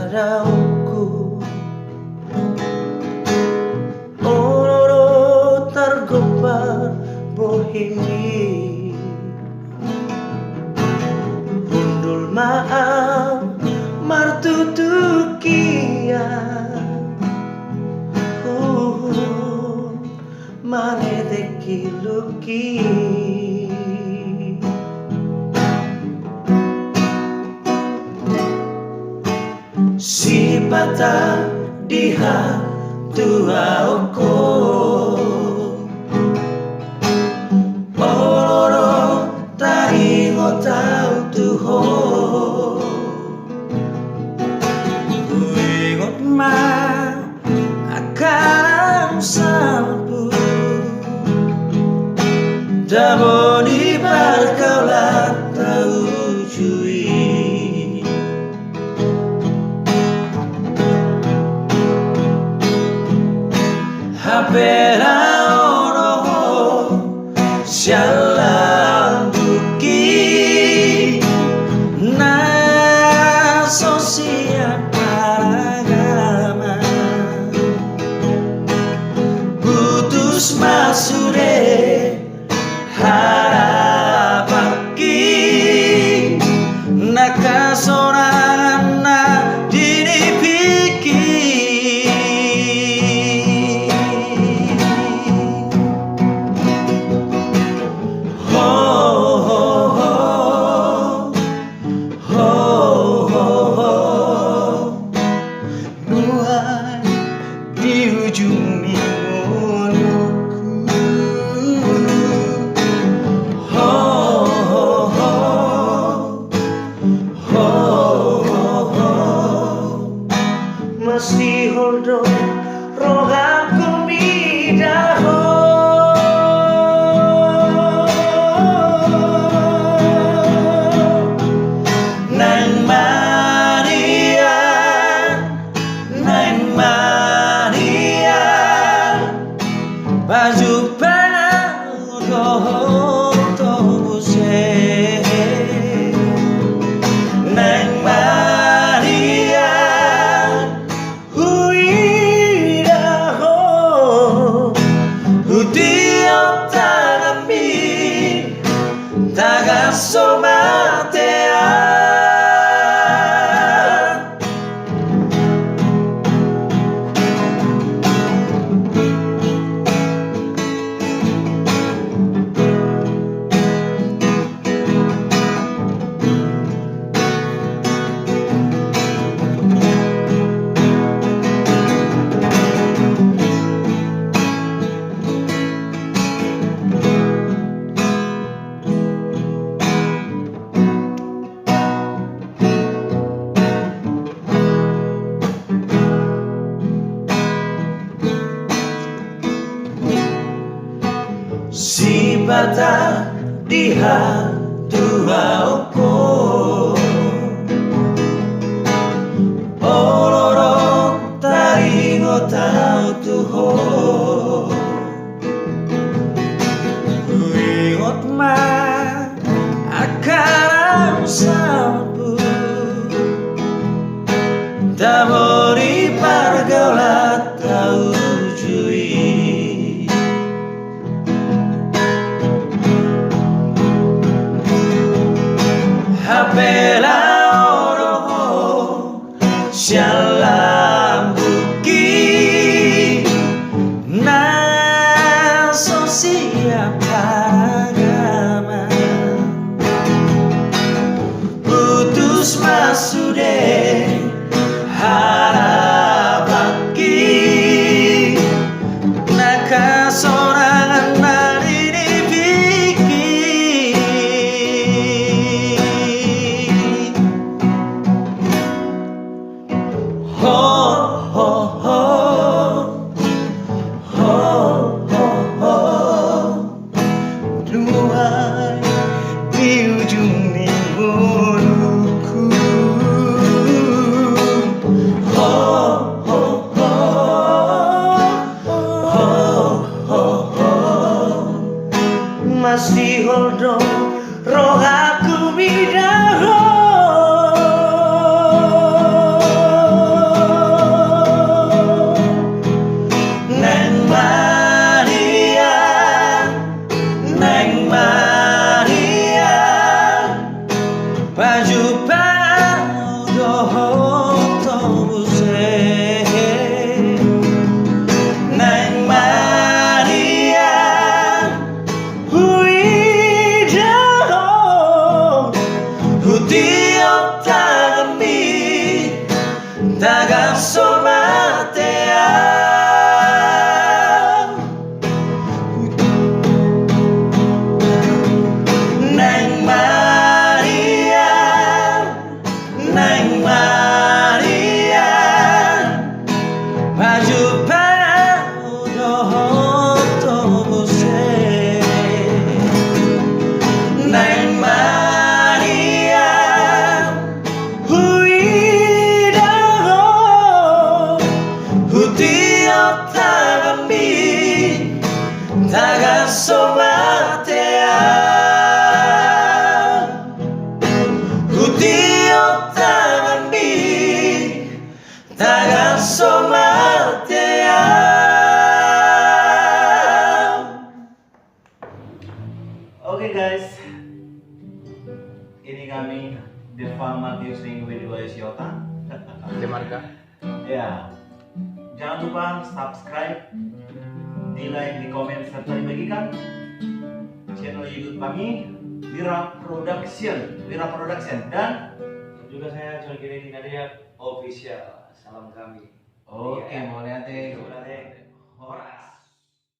padaku. Ororo tergobar bohimi, undul maaf martutukia, maneteki luki. Sipata diha tuaoko, oloro taingo tau tuho, kuingot ma akan sampu, daboni barkaulah tau cui. Hapera oro syalam buki na sosial agama, putus masude harapaki nakasoran na dinipiki. Masih holdo rohaku midaho, nang Maria, baju panah tobuse, nang Maria, taga somatea. Sipata diha tuaoko, oloro taingo tau tuho, kuingot ma akan sampu, tabori pargaulah tau cui. Hapela oro syalam buki na sosial agama, putus masude harapaki nakasorangan nari dipiki. Masih holdo rohaku midaho. Oke guys, ini kami Deva Matius Ring Wahyu Sihotang. Demarga. Ya, jangan lupa subscribe, di like, di komen, serta dibagikan channel YouTube kami WIRA Production dan juga saya John Kiri Nadia official. Salam kami. oke, Iya. mau lihat deh. Horas.